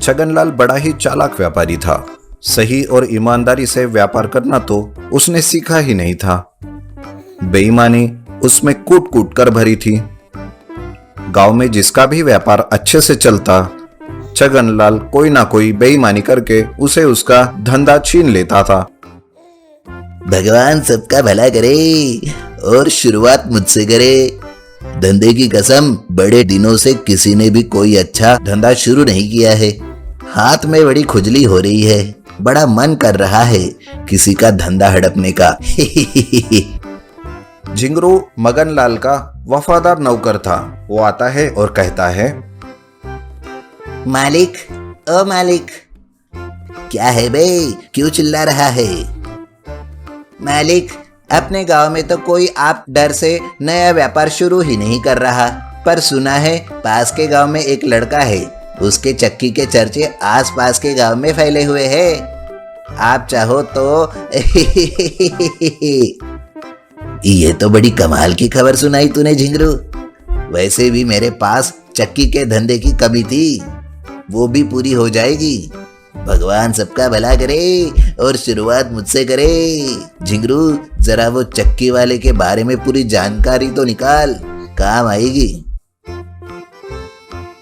छगनलाल बड़ा ही चालाक व्यापारी था। सही और ईमानदारी से व्यापार करना तो उसने सीखा ही नहीं था। बेईमानी उसमें कूट कूट कर भरी थी। गांव में जिसका भी व्यापार अच्छे से चलता, छगनलाल कोई ना कोई बेईमानी करके उसे उसका धंधा छीन लेता था। भगवान सबका भला करे और शुरुआत मुझसे करे। धंधे की कसम, बड़े दिनों से किसी ने भी कोई अच्छा धंधा शुरू नहीं किया है। हाथ में बड़ी खुजली हो रही है, बड़ा मन कर रहा है किसी का धंधा हड़पने का। झिंगरू मगनलाल का वफादार नौकर था। वो आता है और कहता है, मालिक, ओ मालिक। क्या है बे, क्यों चिल्ला रहा है? मालिक, अपने गांव में तो कोई आप डर से नया व्यापार शुरू ही नहीं कर रहा, पर सुना है पास के गांव में एक लड़का है, उसके चक्की के चर्चे आस पास के गांव में फैले हुए हैं। आप चाहो तो ये तो बड़ी कमाल की खबर सुनाई तूने झिंगरू। वैसे भी मेरे पास चक्की के धंधे की कमी थी, वो भी पूरी हो जाएगी। भगवान सबका भला करे और शुरुआत मुझसे करे। झिंगरू, जरा वो चक्की वाले के बारे में पूरी जानकारी तो निकाल, काम आएगी।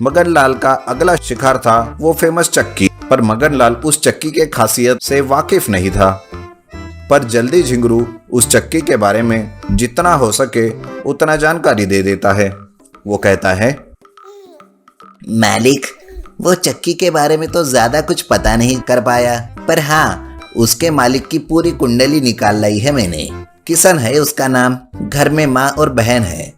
मगनलाल का अगला शिकार था वो फेमस चक्की, पर मगनलाल उस चक्की के खासियत से वाकिफ नहीं था। पर जल्दी झिंगरू उस चक्की के बारे में जितना हो सके उतना जानकारी दे देता है। वो कहता है, मालिक, वो चक्की के बारे में तो ज्यादा कुछ पता नहीं कर पाया, पर हाँ, उसके मालिक की पूरी कुंडली निकाल लाई है मैंने। किशन है उसका नाम, घर में माँ और बहन है।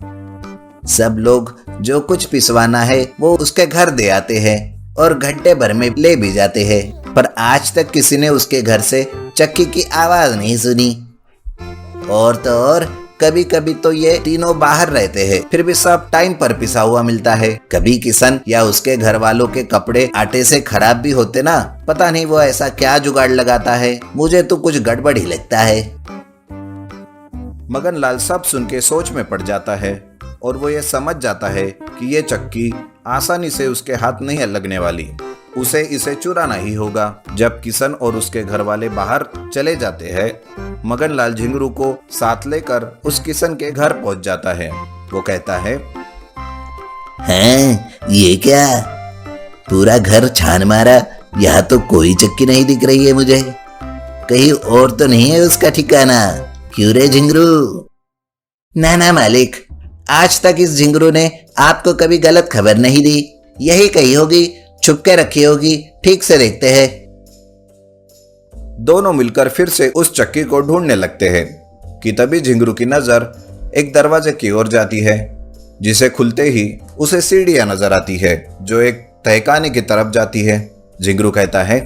सब लोग जो कुछ पिसवाना है वो उसके घर दे आते हैं और घंटे भर में ले भी जाते हैं, पर आज तक किसी ने उसके घर से चक्की की आवाज नहीं सुनी। और तो और कभी कभी तो ये तीनों बाहर रहते हैं, फिर भी सब टाइम पर पिसा हुआ मिलता है। कभी किशन या उसके घर वालों के कपड़े आटे से खराब भी होते ना, पता नहीं वो ऐसा क्या जुगाड़ लगाता है, मुझे तो कुछ गड़बड़ ही लगता है। मगनलाल सब सुन के सोच में पड़ जाता है और वो ये समझ जाता है कि ये चक्की आसानी से उसके हाथ नहीं लगने वाली, उसे इसे चुराना ही होगा। जब किशन और उसके घर वाले बाहर चले जाते हैं, मगनलाल झिंगरू को साथ लेकर उस किशन के घर पहुंच जाता है। वो कहता है, हैं, ये क्या? पूरा घर छान मारा, यहाँ तो कोई चक्की नहीं दिख रही है मुझे। कहीं और तो नहीं है उसका ठिकाना? क्यों रे झिंगरू? ना ना मालिक, आज तक इस झिंगरू ने आपको कभी गलत खबर नहीं दी। यही कही होगी, छुप के रखी होगी, ठीक से देखते हैं। दोनों मिलकर फिर से उस चक्की को ढूंढने लगते हैं कि तभी झिंगरू की नजर एक दरवाजे की ओर जाती है, जिसे खुलते ही उसे सीढ़ियां नजर आती है जो एक तहखाने की तरफ जाती है। झिंगरू कहता है,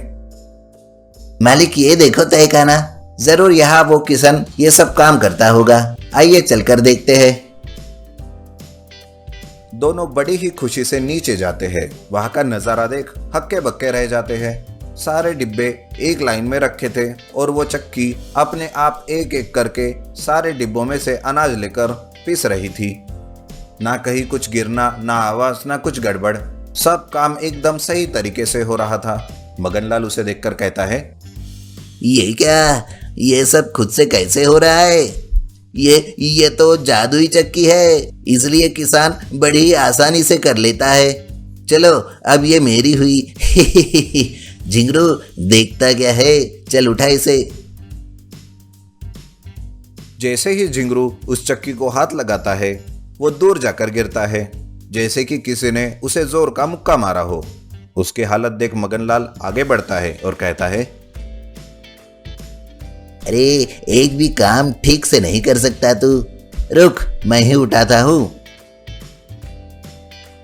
मालिक, ये देखो तहखाना, जरूर यहाँ वो किशन ये सब काम करता होगा। आइए चलकर देखते हैं। दोनों बड़ी ही खुशी से नीचे जाते हैं। वहां का नजारा देख हक्के बक्के रह जाते हैं। सारे डिब्बे एक लाइन में रखे थे और वो चक्की अपने आप एक एक करके सारे डिब्बों में से अनाज लेकर पीस रही थी। ना कहीं कुछ गिरना, ना आवाज, ना कुछ गड़बड़, सब काम एकदम सही तरीके से हो रहा था। मगनलाल उसे देखकर कहता है, ये क्या? ये सब खुद से कैसे हो रहा है? ये तो जादुई चक्की है, इसलिए किसान बड़ी आसानी से कर लेता है। चलो अब ये मेरी हुई। झिंगरू, देखता क्या है, चल उठा इसे। जैसे ही झिंगरू उस चक्की को हाथ लगाता है, वो दूर जाकर गिरता है, जैसे कि किसी ने उसे जोर का मुक्का मारा हो। उसकी हालत देख मगनलाल आगे बढ़ता है और कहता है, अरे, एक भी काम ठीक से नहीं कर सकता तू। रुक, मैं ही उठाता हूँ।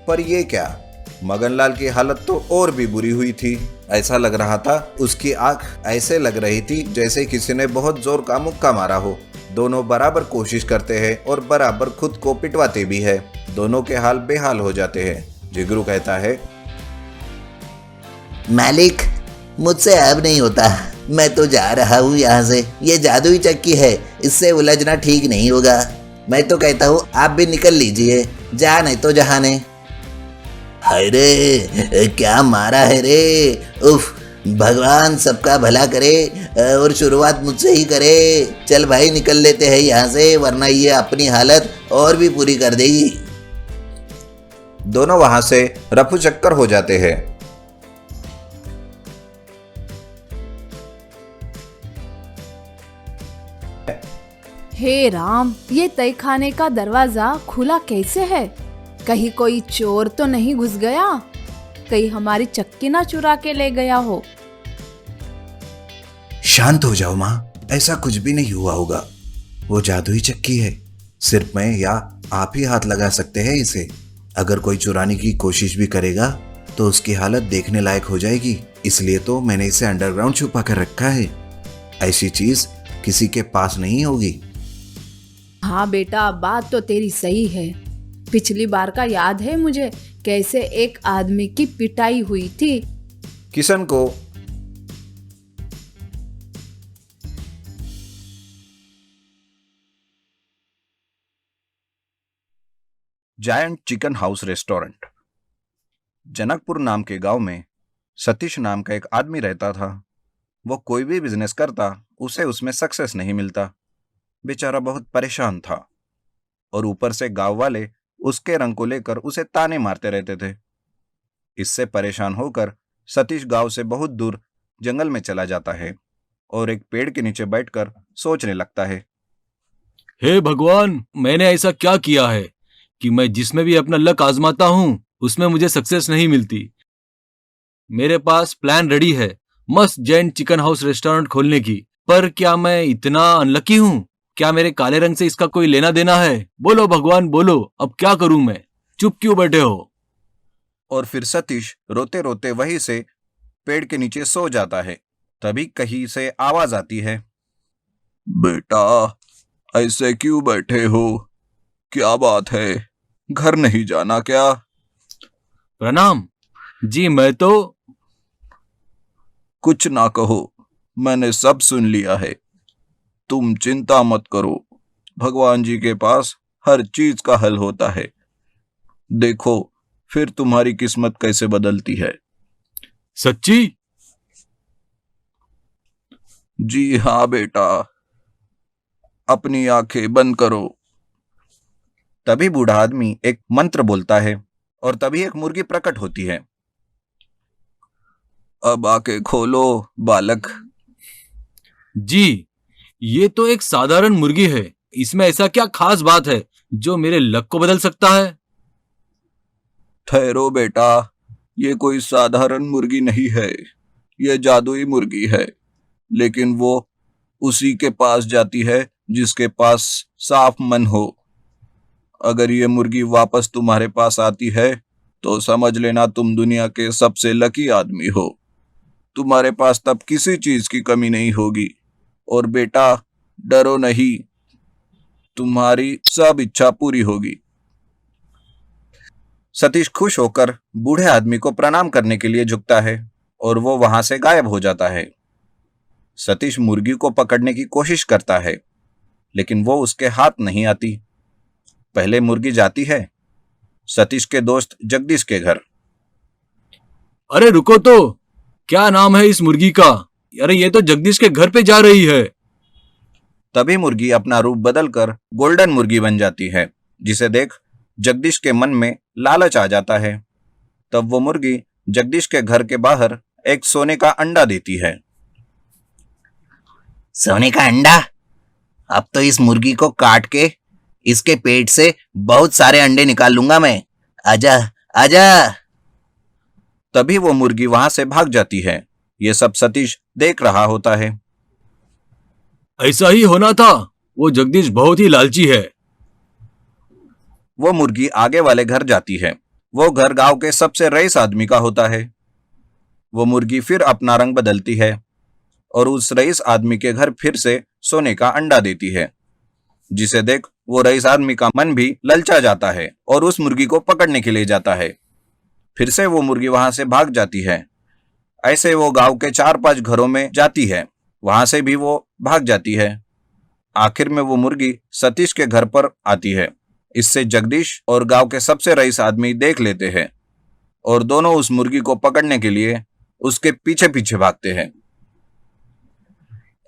पर ये क्या? मगनलाल की हालत तो और भी बुरी हुई थी। ऐसा लग रहा था उसकी आंख ऐसे लग रही थी जैसे किसी ने बहुत जोर का मुक्का मारा हो। दोनों बराबर कोशिश करते हैं और बराबर खुद को पिटवाते भी है। दोनों के हाल बेहाल हो जाते हैं। झिंगरू कहता है, मालिक, मुझसे अब नहीं होता, मैं तो जा रहा हूँ यहाँ से। ये जादुई चक्की है, इससे उलझना ठीक नहीं होगा। मैं तो कहता हूँ आप भी निकल लीजिए, जा नहीं तो जहाने। हाय रे, क्या मारा है रे। उफ, भगवान सबका भला करे और शुरुआत मुझसे ही करे। चल भाई निकल लेते हैं यहाँ से, वरना ये अपनी हालत और भी पूरी कर देगी। दोनों वहां से रफू चक्कर हो जाते हैं। हे राम, ये तहखाने का दरवाजा खुला कैसे है? कहीं कोई चोर तो नहीं घुस गया? कहीं हमारी चक्की ना चुरा के ले गया हो? शांत हो जाओ माँ, ऐसा कुछ भी नहीं हुआ होगा। वो जादुई चक्की है, सिर्फ मैं या आप ही हाथ लगा सकते हैं इसे। अगर कोई चुराने की कोशिश भी करेगा तो उसकी हालत देखने लायक हो जाएगी, इसलिए तो मैंने इसे अंडरग्राउंड छुपा कर रखा है। ऐसी चीज किसी के पास नहीं होगी। हाँ बेटा, बात तो तेरी सही है। पिछली बार का याद है मुझे, कैसे एक आदमी की पिटाई हुई थी। किशन को giant chicken house restaurant. Janakpur नाम के गांव में सतीश नाम का एक आदमी रहता था। वो कोई भी बिजनेस करता, उसे उसमें सक्सेस नहीं मिलता। बेचारा बहुत परेशान था और ऊपर से गांव वाले उसके रंग को लेकर उसे ताने मारते रहते थे। इससे परेशान होकर सतीश गांव से बहुत दूर जंगल में चला जाता है और एक पेड़ के नीचे बैठकर सोचने लगता है। हे भगवान, मैंने ऐसा क्या किया है कि मैं जिसमें भी अपना लक आजमाता हूं उसमें मुझे सक्सेस नहीं मिलती। मेरे पास प्लान रेडी है मस्त जैन चिकन हाउस रेस्टोरेंट खोलने की, पर क्या मैं इतना अनलकी हूं? क्या मेरे काले रंग से इसका कोई लेना देना है? बोलो भगवान बोलो, अब क्या करूं मैं? चुप क्यों बैठे हो? और फिर सतीश रोते रोते वहीं से पेड़ के नीचे सो जाता है। तभी कहीं से आवाज आती है। बेटा, ऐसे क्यों बैठे हो? क्या बात है? घर नहीं जाना क्या? प्रणाम जी, मैं तो कुछ ना कहो, मैंने सब सुन लिया है। तुम चिंता मत करो, भगवान जी के पास हर चीज का हल होता है। देखो फिर तुम्हारी किस्मत कैसे बदलती है। सच्ची? जी हाँ बेटा, अपनी आंखें बंद करो। तभी बूढ़ा आदमी एक मंत्र बोलता है और तभी एक मुर्गी प्रकट होती है। अब आंखें खोलो बालक। जी, ये तो एक साधारण मुर्गी है। इसमें ऐसा क्या खास बात है जो मेरे लक को बदल सकता है? ठहरो बेटा, ये कोई साधारण मुर्गी नहीं है, ये जादुई मुर्गी है। लेकिन वो उसी के पास जाती है जिसके पास साफ मन हो। अगर ये मुर्गी वापस तुम्हारे पास आती है तो समझ लेना तुम दुनिया के सबसे लकी आदमी हो। तुम्हारे पास तब किसी चीज की कमी नहीं होगी। और बेटा, डरो नहीं, तुम्हारी सब इच्छा पूरी होगी। सतीश खुश होकर बूढ़े आदमी को प्रणाम करने के लिए झुकता है और वो वहां से गायब हो जाता है। सतीश मुर्गी को पकड़ने की कोशिश करता है, लेकिन वो उसके हाथ नहीं आती। पहले मुर्गी जाती है सतीश के दोस्त जगदीश के घर। अरे रुको तो, क्या नाम है इस मुर्गी का? अरे ये तो जगदीश के घर पे जा रही है। तभी मुर्गी अपना रूप बदलकर गोल्डन मुर्गी बन जाती है, जिसे देख जगदीश के मन में लालच आ जाता है। तब वो मुर्गी जगदीश के घर के बाहर एक सोने का अंडा देती है। सोने का अंडा? अब तो इस मुर्गी को काट के इसके पेट से बहुत सारे अंडे निकाल लूंगा मैं। आजा आजा। तभी वो मुर्गी वहां से भाग जाती है। ये सब सतीश देख रहा होता है। ऐसा ही होना था, वो जगदीश बहुत ही लालची है। वो मुर्गी आगे वाले घर जाती है। वो घर गांव के सबसे रईस आदमी का होता है। वो मुर्गी फिर अपना रंग बदलती है और उस रईस आदमी के घर फिर से सोने का अंडा देती है, जिसे देख वो रईस आदमी का मन भी ललचा जाता है और उस मुर्गी को पकड़ने के लिए जाता है। फिर से वो मुर्गी वहां से भाग जाती है। ऐसे वो गांव के 4-5 घरों में जाती है, वहां से भी वो भाग जाती है। आखिर में वो मुर्गी सतीश के घर पर आती है। इससे जगदीश और गांव के सबसे रईस आदमी देख लेते हैं और दोनों उस मुर्गी को पकड़ने के लिए उसके पीछे पीछे भागते हैं।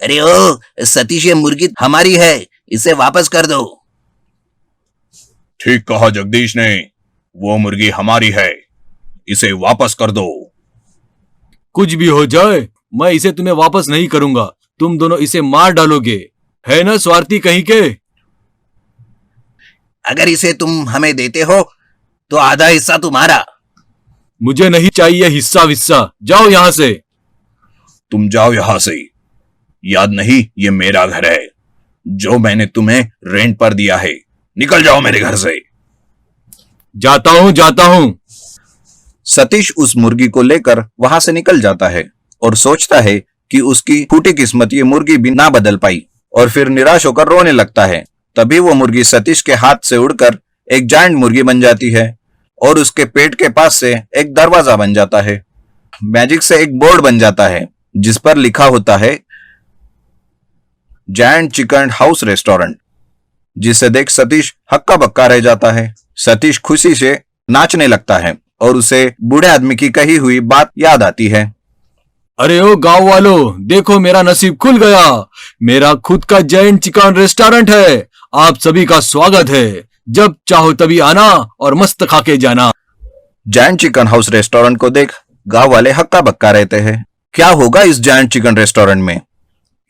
अरे ओ सतीश, ये मुर्गी हमारी है, इसे वापस कर दो। ठीक कहा जगदीश ने, वो मुर्गी हमारी है, इसे वापस कर दो। कुछ भी हो जाए मैं इसे तुम्हें वापस नहीं करूंगा, तुम दोनों इसे मार डालोगे, है ना स्वार्थी कहीं के। अगर इसे तुम हमें देते हो तो आधा हिस्सा तुम्हारा। मुझे नहीं चाहिए हिस्सा विस्सा, जाओ यहां से। तुम जाओ यहां से, याद नहीं ये मेरा घर है जो मैंने तुम्हें रेंट पर दिया है, निकल जाओ मेरे घर से। जाता हूं। सतीश उस मुर्गी को लेकर वहां से निकल जाता है और सोचता है कि उसकी फूटी किस्मत ये मुर्गी भी ना बदल पाई, और फिर निराश होकर रोने लगता है। तभी वो मुर्गी सतीश के हाथ से उड़कर एक जायंट मुर्गी बन जाती है और उसके पेट के पास से एक दरवाजा बन जाता है। मैजिक से एक बोर्ड बन जाता है जिस पर लिखा होता है जायंट चिकन हाउस रेस्टोरेंट, जिसे देख सतीश हक्का बक्का रह जाता है। सतीश खुशी से नाचने लगता है और उसे बूढ़े आदमी की कही हुई बात याद आती है। अरे ओ गांव वालों, देखो मेरा नसीब खुल गया, मेरा खुद का जायंट चिकन रेस्टोरेंट है, आप सभी का स्वागत है, जब चाहो तभी आना और मस्त खा के जाना। जायंट चिकन हाउस रेस्टोरेंट को देख गांव वाले हक्का बक्का रहते हैं। क्या होगा इस जायंट चिकन रेस्टोरेंट में,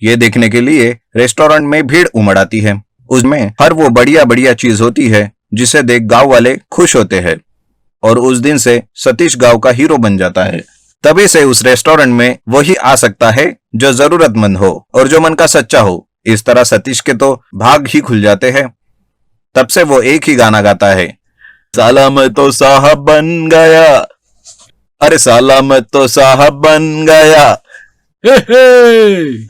ये देखने के लिए रेस्टोरेंट में भीड़ उमड़ आती है। उसमें हर वो बढ़िया बढ़िया चीज होती है जिसे देख गांव वाले खुश होते हैं, और उस दिन से सतीश गांव का हीरो बन जाता है। तभी से उस रेस्टोरेंट में वही आ सकता है जो जरूरतमंद हो और जो मन का सच्चा हो। इस तरह सतीश के तो भाग ही खुल जाते हैं। तब से वो एक ही गाना गाता है, साला मैं तो साहब बन गया, अरे साला मैं तो साहब बन गया। हे हे।